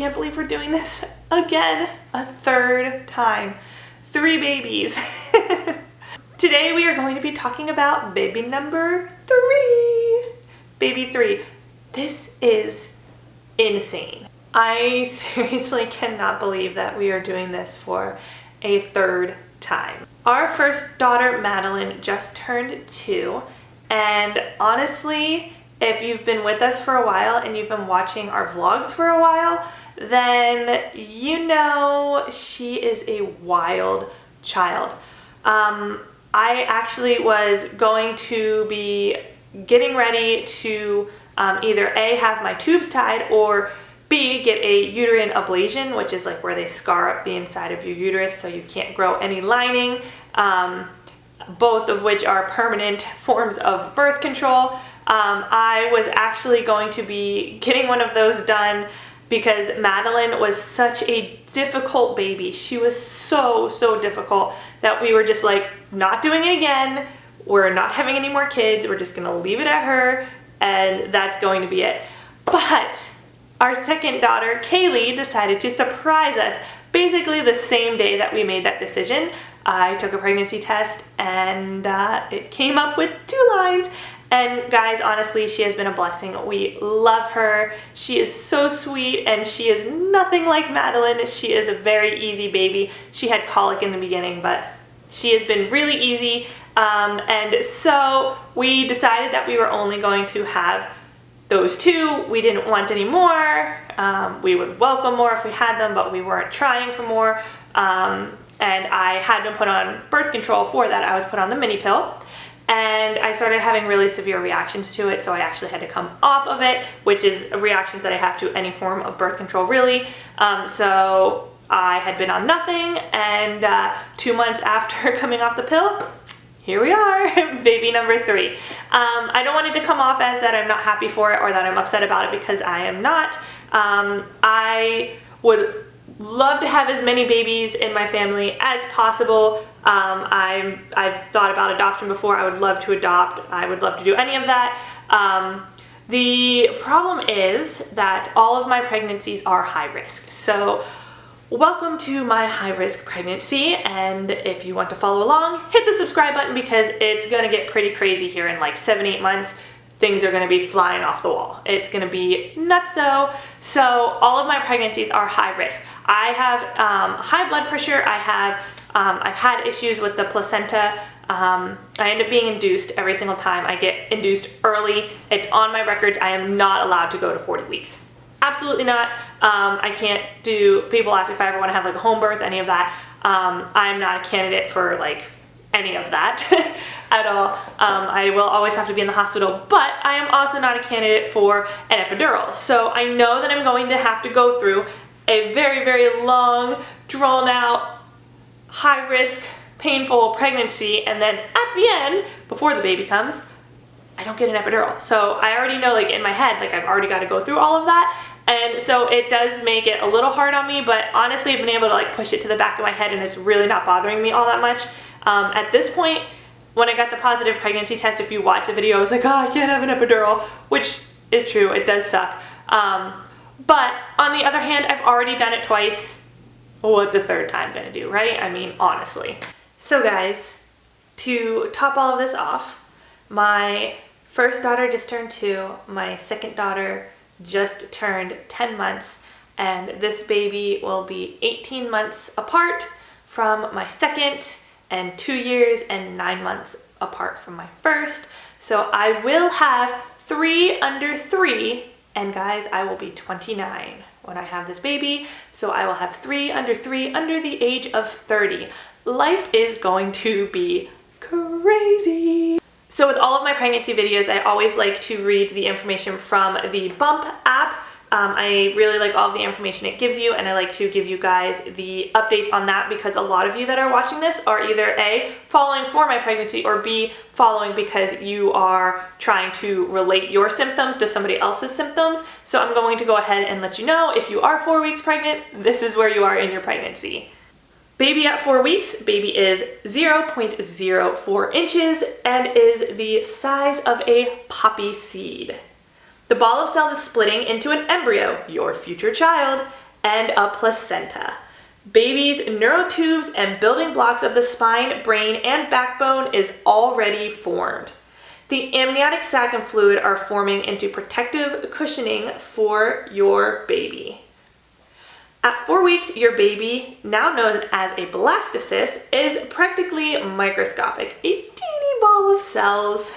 can't believe we're doing this again, a third time. 3 babies. Today we are going to be talking about baby number 3. Baby 3. This is insane. I seriously cannot believe that we are doing this for a third time. Our first daughter, Madeline, just turned 2, and honestly, if you've been with us for a while and you've been watching our vlogs for a while, then you know she is a wild child. I actually was going to be getting ready to either A, have my tubes tied, or B, get a uterine ablation, which is like where they scar up the inside of your uterus so you can't grow any lining, both of which are permanent forms of birth control. I was actually going to be getting one of those done because Madeline was such a difficult baby. She was so difficult that we were just like, not doing it again. We're not having any more kids. We're just gonna leave it at her, and that's going to be it. But our second daughter, Kaylee, decided to surprise us basically the same day that we made that decision. I took a pregnancy test and it came up with 2 lines. And guys, honestly, she has been a blessing. We love her. She is so sweet, and she is nothing like Madeline. She is a very easy baby. She had colic in the beginning, but she has been really easy. And so we decided that we were only going to have those 2. We didn't want any more. We would welcome more if we had them, but we weren't trying for more. And I had been put on birth control for that. I was put on the mini pill. And I started having really severe reactions to it, so I actually had to come off of it, which is reactions that I have to any form of birth control, really. So I had been on nothing, and 2 months after coming off the pill, here we are, baby number 3. I don't want it to come off as that I'm not happy for it or that I'm upset about it, because I am not. I would love to have as many babies in my family as possible. I've thought about adoption before. I would love to adopt. I would love to do any of that. The problem is that all of my pregnancies are high risk. So welcome to my high risk pregnancy, and if you want to follow along, hit the subscribe button, because it's gonna get pretty crazy here in like 7-8 months. Things are gonna be flying off the wall. It's gonna be nutso. So all of my pregnancies are high risk. I have high blood pressure. I've had issues with the placenta. I end up being induced every single time. I get induced early. It's on my records. I am not allowed to go to 40 weeks. Absolutely not. I can't do, people ask if I ever wanna have like a home birth, any of that. I'm not a candidate for like any of that at all. I will always have to be in the hospital, but I am also not a candidate for an epidural. So I know that I'm going to have to go through a very long, drawn out, high risk, painful pregnancy, and then at the end, before the baby comes, I don't get an epidural. So I already know, like in my head, like I've already got to go through all of that. And so it does make it a little hard on me, but honestly, I've been able to like push it to the back of my head, and it's really not bothering me all that much. At this point, when I got the positive pregnancy test, if you watch the video, I was like, oh, I can't have an epidural, which is true, it does suck. But on the other hand, I've already done it twice. What's a third time gonna do, right? I mean, honestly. So guys, to top all of this off, my first daughter just turned 2, my second daughter just turned 10 months, and this baby will be 18 months apart from my second, and 2 years and 9 months apart from my first. So I will have 3 under 3, and guys, I will be 29 when I have this baby. So I will have 3 under 3 under the age of 30. Life is going to be crazy. So with all of my pregnancy videos, I always like to read the information from the Bump app. I really like all of the information it gives you, and I like to give you guys the updates on that, because a lot of you that are watching this are either A, following for my pregnancy, or B, following because you are trying to relate your symptoms to somebody else's symptoms. So I'm going to go ahead and let you know, if you are 4 weeks pregnant, this is where you are in your pregnancy. Baby at 4 weeks, baby is 0.04 inches and is the size of a poppy seed. The ball of cells is splitting into an embryo, your future child, and a placenta. Baby's neurotubes and building blocks of the spine, brain, and backbone is already formed. The amniotic sac and fluid are forming into protective cushioning for your baby. At 4 weeks, your baby, now known as a blastocyst, is practically microscopic, a teeny ball of cells.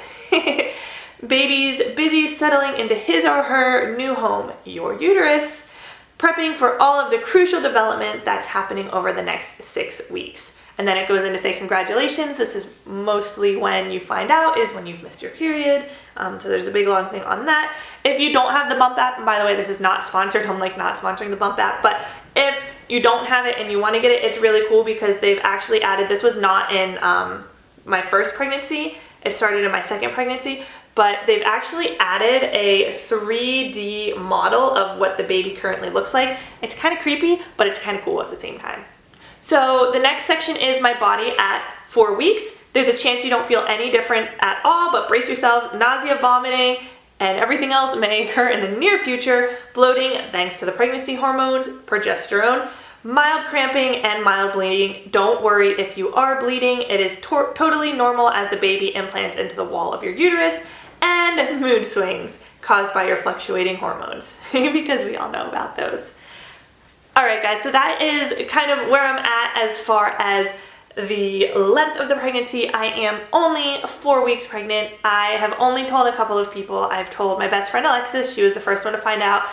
Baby's busy settling into his or her new home, your uterus, prepping for all of the crucial development that's happening over the next 6 weeks. And then it goes in to say, congratulations, this is mostly when you find out is when you've missed your period. So there's a big long thing on that. If you don't have the Bump app, and by the way, this is not sponsored, I'm like not sponsoring the Bump app, but if you don't have it and you want to get it, it's really cool because they've actually added, this was not in my first pregnancy, it started in my second pregnancy, but they've actually added a 3D model of what the baby currently looks like. It's kind of creepy, but it's kind of cool at the same time. So the next section is my body at 4 weeks. There's a chance you don't feel any different at all, but brace yourself. Nausea, vomiting, and everything else may occur in the near future. Bloating, thanks to the pregnancy hormones, progesterone, mild cramping, and mild bleeding. Don't worry if you are bleeding. It is totally normal as the baby implants into the wall of your uterus, and mood swings caused by your fluctuating hormones, because we all know about those. All right, guys, so that is kind of where I'm at as far as the length of the pregnancy. I am only 4 weeks pregnant. I have only told a couple of people. I've told my best friend Alexis, she was the first one to find out.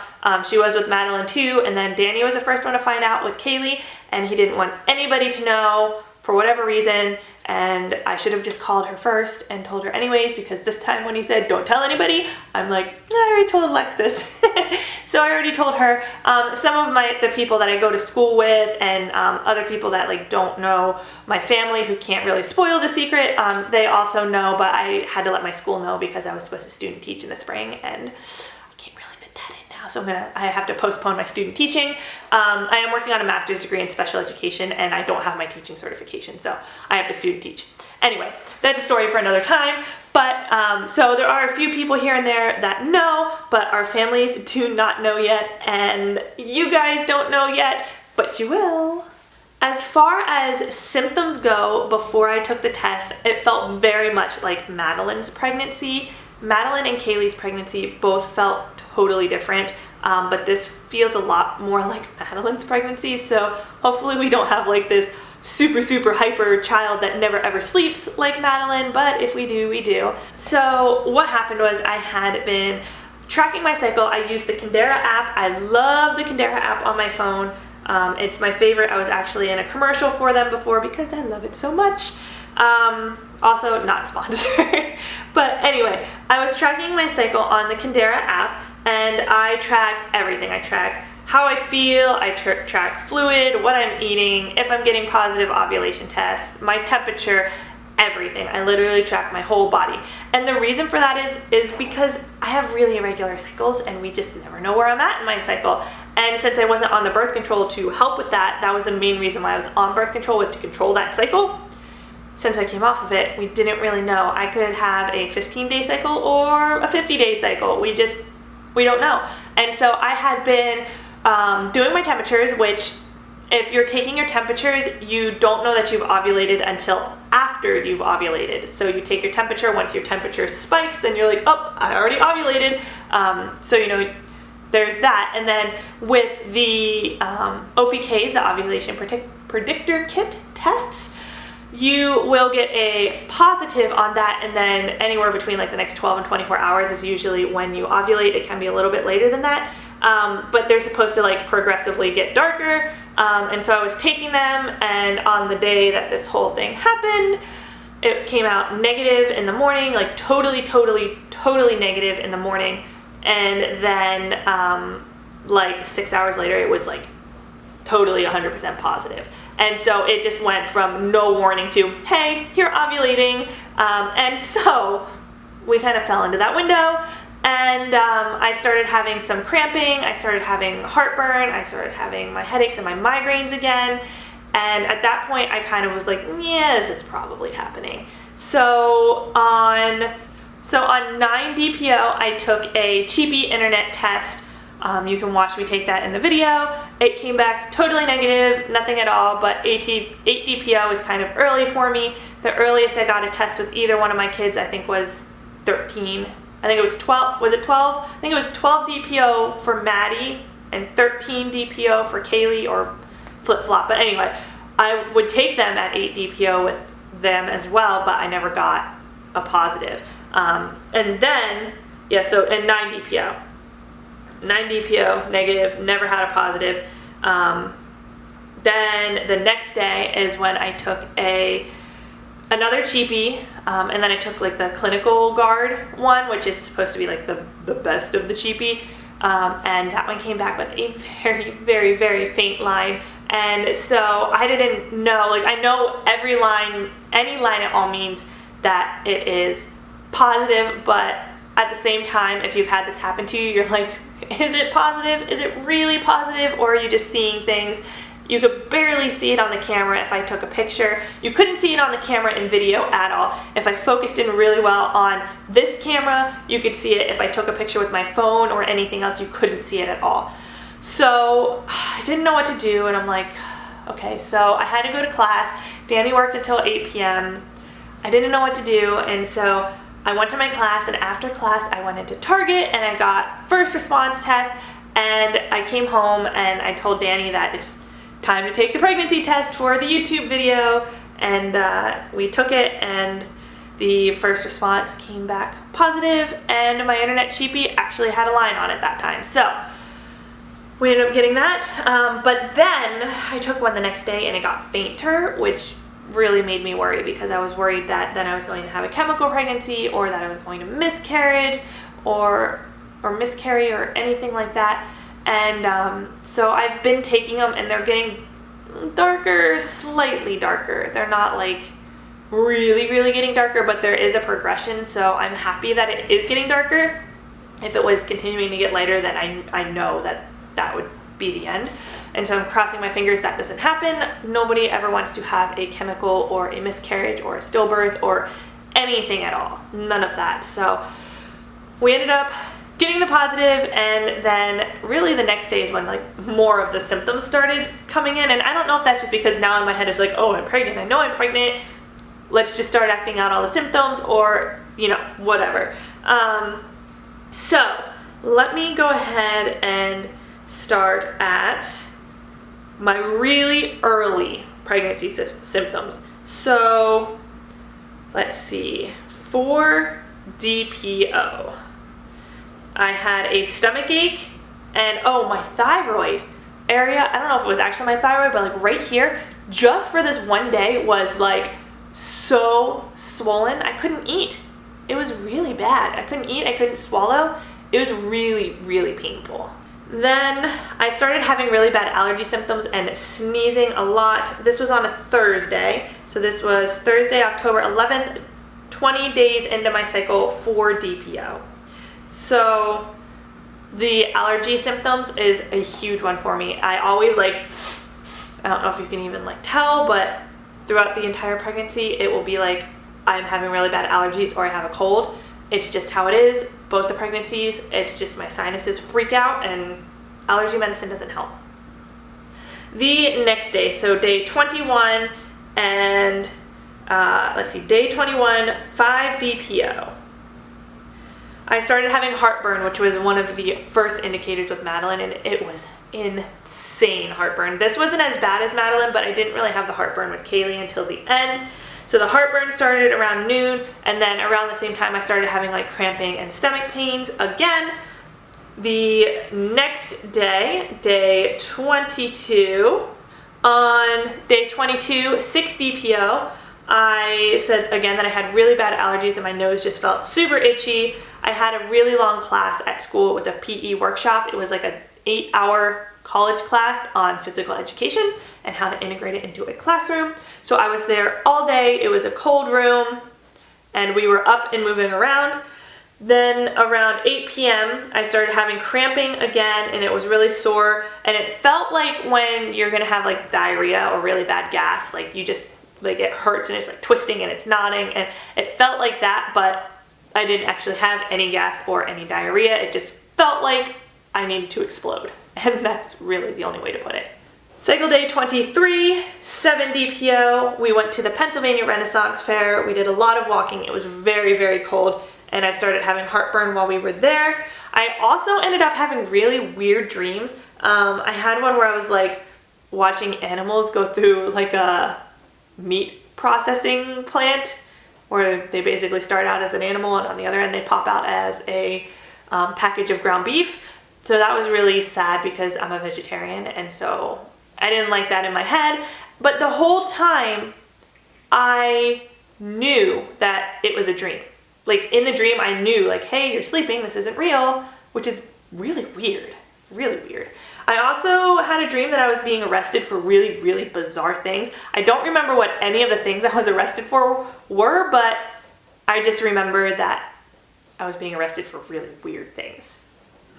She was with Madeline too, and then Danny was the first one to find out with Kaylee, and he didn't want anybody to know for whatever reason, and I should have just called her first and told her anyways, because this time when he said don't tell anybody, I'm like, I already told Alexis. So I already told her. Some of the people that I go to school with and other people that like don't know my family who can't really spoil the secret, they also know, but I had to let my school know because I was supposed to student teach in the spring, and I can't really fit that in now, so I have to postpone my student teaching. I am working on a master's degree in special education, and I don't have my teaching certification, so I have to student teach. Anyway, that's a story for another time. But so there are a few people here and there that know, but our families do not know yet, and you guys don't know yet, but you will. As far as symptoms go, before I took the test, it felt very much like Madeline's pregnancy. Madeline and Kaylee's pregnancy both felt totally different, but this feels a lot more like Madeline's pregnancy, so hopefully we don't have like this super hyper child that never ever sleeps like Madeline, but if we do, we do. So what happened was I had been tracking my cycle. I used the Kindera app. I love the Kindera app on my phone. It's my favorite. I was actually in a commercial for them before because I love it so much. Also not sponsored. But anyway, I was tracking my cycle on the Kindera app, and I track everything. I track how I feel, I track fluid, what I'm eating, if I'm getting positive ovulation tests, my temperature, everything. I literally track my whole body. And the reason for that is because I have really irregular cycles, and we just never know where I'm at in my cycle. And since I wasn't on the birth control to help with that, that was the main reason why I was on birth control, was to control that cycle. Since I came off of it, we didn't really know. I could have a 15-day cycle or a 50-day cycle. We don't know. And so I had been doing my temperatures, which if you're taking your temperatures, you don't know that you've ovulated until after you've ovulated. So you take your temperature, once your temperature spikes, then you're like, oh, I already ovulated. So you know, there's that. And then with the OPKs, the ovulation predictor kit tests, you will get a positive on that, and then anywhere between like the next 12 and 24 hours is usually when you ovulate. It can be a little bit later than that. But they're supposed to like progressively get darker, and so I was taking them, and on the day that this whole thing happened, it came out negative in the morning, like totally negative in the morning, and then like 6 hours later it was like totally 100% positive. And so it just went from no warning to, hey, you're ovulating, and so we kind of fell into that window. And I started having some cramping, I started having heartburn, I started having my headaches and my migraines again. And at that point I kind of was like, yeah, this is probably happening. So on 9 DPO, I took a cheapy internet test You can watch me take that in the video. It came back totally negative, nothing at all, but 8 DPO is kind of early for me. The earliest I got a test with either one of my kids, I think, was 13. I think it was 12. Was it 12? I think it was 12 DPO for Maddie and 13 DPO for Kaylee, or flip-flop. But anyway, I would take them at 8 DPO with them as well, but I never got a positive. And then, yeah, so, and 9 DPO. 9 DPO, negative, never had a positive. Then the next day is when I took another cheapie, and then I took like the clinical guard one, which is supposed to be like the best of the cheapie. And that one came back with a very, very, very faint line. And so I didn't know, like, I know every line, any line at all means that it is positive, but at the same time, if you've had this happen to you, you're like, is it positive? Is it really positive? Or are you just seeing things? You could barely see it on the camera if I took a picture. You couldn't see it on the camera in video at all. If I focused in really well on this camera, you could see it. If I took a picture with my phone or anything else, you couldn't see it at all. So I didn't know what to do, and I'm like, okay, so I had to go to class. Danny worked until 8 p.m. I didn't know what to do, and so I went to my class, and after class I went into Target and I got first response test, and I came home and I told Danny that it's time to take the pregnancy test for the YouTube video, and we took it, and the first response came back positive, and my internet cheapie actually had a line on it that time. So we ended up getting that, but then I took one the next day and it got fainter, which really made me worry, because I was worried that then I was going to have a chemical pregnancy, or that I was going to miscarriage or miscarry or anything like that. And so I've been taking them, and they're getting darker, slightly darker. They're not like really, really getting darker, but there is a progression, so I'm happy that it is getting darker. If it was continuing to get lighter, then I know that that would be the end. And so I'm crossing my fingers that doesn't happen. Nobody ever wants to have a chemical or a miscarriage or a stillbirth or anything at all. None of that. So we ended up getting the positive, and then really the next day is when like more of the symptoms started coming in. And I don't know if that's just because now in my head it's like, oh, I'm pregnant. I know I'm pregnant. Let's just start acting out all the symptoms, or, you know, whatever. So let me go ahead and start at my really early pregnancy symptoms. So let's see, for DPO, I had a stomach ache, and oh, my thyroid area, I don't know if it was actually my thyroid, but like right here, just for this one day, was like so swollen. I couldn't eat. It was really bad. I couldn't eat, I couldn't swallow. It was really, really painful. Then I started having really bad allergy symptoms and sneezing a lot. This was on a Thursday. So this was Thursday, October 11th, 20 days into my cycle for DPO. So the allergy symptoms is a huge one for me. I always I don't know if you can even tell, but throughout the entire pregnancy, it will be like I'm having really bad allergies or I have a cold. It's just how it is. Both the pregnancies, it's just my sinuses freak out, and allergy medicine doesn't help. The next day, so day 21, and let's see, day 21, 5 DPO. I started having heartburn, which was one of the first indicators with Madeline, and it was insane heartburn. This wasn't as bad as Madeline, but I didn't really have the heartburn with Kaylee until the end. So the heartburn started around noon, and then around the same time I started having cramping and stomach pains again. The next day, day 22, on day 22, 6 DPO, I said again that I had really bad allergies and my nose just felt super itchy. I had a really long class at school. It was a PE workshop. It was like an 8-hour college class on physical education and how to integrate it into a classroom. So I was there all day. It was a cold room and we were up and moving around. Then around 8 p.m. I started having cramping again, and it was really sore, and it felt like when you're gonna have diarrhea or really bad gas, you just it hurts and it's twisting and it's knotting, and it felt like that, but I didn't actually have any gas or any diarrhea. It just felt like I needed to explode. And that's really the only way to put it. Cycle day 23, 7 DPO. We went to the Pennsylvania Renaissance Fair. We did a lot of walking. It was very, very cold, and I started having heartburn while we were there. I also ended up having really weird dreams. I had one where I was like watching animals go through like a meat processing plant, where they basically start out as an animal and on the other end they pop out as a package of ground beef. So that was really sad because I'm a vegetarian, and so I didn't like that in my head. But the whole time I knew that it was a dream. Like in the dream I knew like, hey, you're sleeping, this isn't real, which is really weird, really weird. I also had a dream that I was being arrested for really, really bizarre things. I don't remember what any of the things I was arrested for were, but I just remember that I was being arrested for really weird things.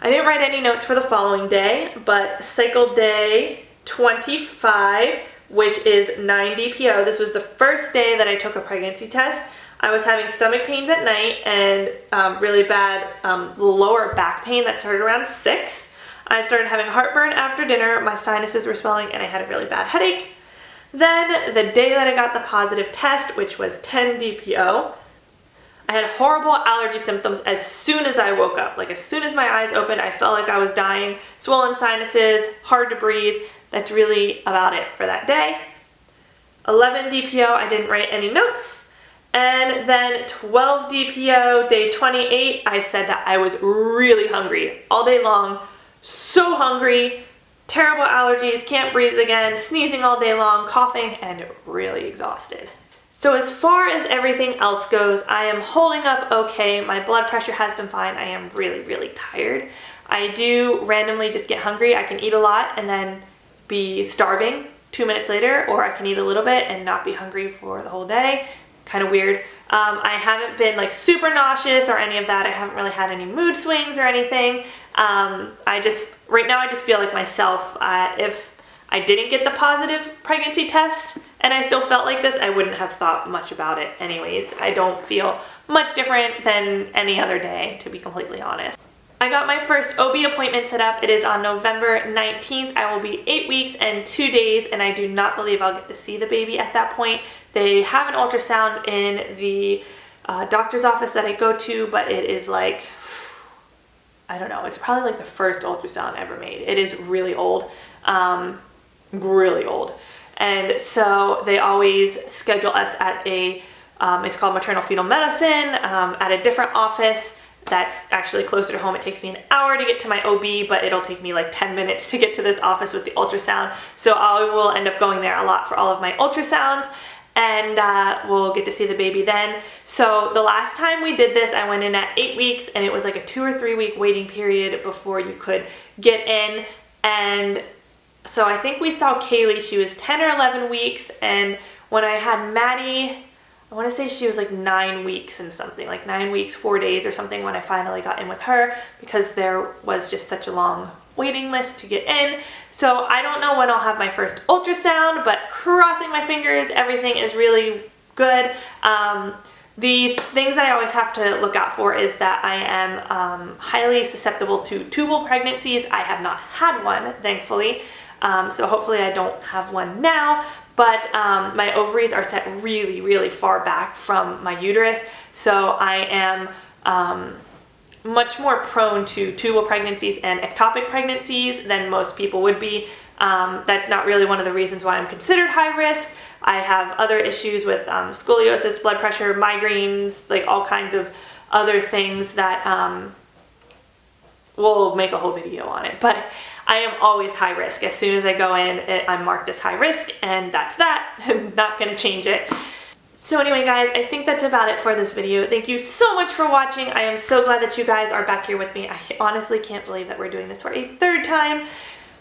I didn't write any notes for the following day, but cycle day 25, which is 9 DPO. This was the first day that I took a pregnancy test. I was having stomach pains at night and really bad lower back pain that started around 6. I started having heartburn after dinner, my sinuses were swelling, and I had a really bad headache. Then the day that I got the positive test, which was 10 DPO, I had horrible allergy symptoms as soon as I woke up. Like as soon as my eyes opened, I felt like I was dying. Swollen sinuses, hard to breathe. That's really about it for that day. 11 DPO, I didn't write any notes. And then 12 DPO, day 28, I said that I was really hungry all day long. So hungry, terrible allergies, can't breathe again, sneezing all day long, coughing, and really exhausted. So as far as everything else goes, I am holding up okay. My blood pressure has been fine. I am really, really tired. I do randomly just get hungry. I can eat a lot and then be starving 2 minutes later, or I can eat a little bit and not be hungry for the whole day. Kind of weird. I haven't been like super nauseous or any of that. I haven't really had any mood swings or anything. Right now I just feel like myself. If I didn't get the positive pregnancy test and I still felt like this, I wouldn't have thought much about it anyways. I don't feel much different than any other day, to be completely honest. I got my first OB appointment set up. It is on November 19th. I will be 8 weeks and 2 days, and I do not believe I'll get to see the baby at that point. They have an ultrasound in the doctor's office that I go to, but it is like, I don't know, it's probably like the first ultrasound ever made. It is really old, really old. And so they always schedule us at a, it's called maternal fetal medicine, at a different office that's actually closer to home. It takes me an hour to get to my OB, but it'll take me like 10 minutes to get to this office with the ultrasound. So I will end up going there a lot for all of my ultrasounds, and we'll get to see the baby then. So the last time we did this, I went in at 8 weeks, and it was like a 2 or 3 week waiting period before you could get in. And so I think we saw Kaylee, she was 10 or 11 weeks, and when I had Maddie, I want to say she was like 9 weeks and something, like 9 weeks, 4 days or something when I finally got in with her, because there was just such a long waiting list to get in. So I don't know when I'll have my first ultrasound, but crossing my fingers, everything is really good. The things that I always have to look out for is that I am highly susceptible to tubal pregnancies. I have not had one, thankfully. So hopefully I don't have one now. But my ovaries are set really, really far back from my uterus, so I am much more prone to tubal pregnancies and ectopic pregnancies than most people would be. That's not really one of the reasons why I'm considered high risk. I have other issues with scoliosis, blood pressure, migraines, like all kinds of other things that we'll make a whole video on it. But I am always high risk. As soon as I go in, I'm marked as high risk, and that's that. I'm not gonna change it. So anyway, guys, I think that's about it for this video. Thank you so much for watching. I am so glad that you guys are back here with me. I honestly can't believe that we're doing this for a 3rd time.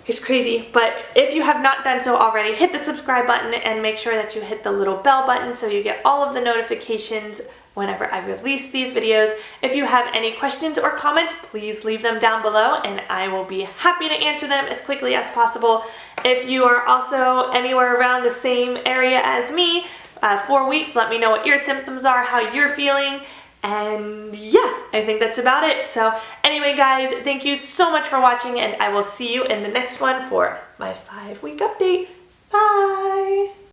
It's crazy, but if you have not done so already, hit the subscribe button and make sure that you hit the little bell button so you get all of the notifications whenever I release these videos. If you have any questions or comments, please leave them down below and I will be happy to answer them as quickly as possible. If you are also anywhere around the same area as me, 4 weeks, let me know what your symptoms are, how you're feeling, And yeah, I think that's about it. So anyway, guys, thank you so much for watching, and I will see you in the next one for my 5-week update. Bye!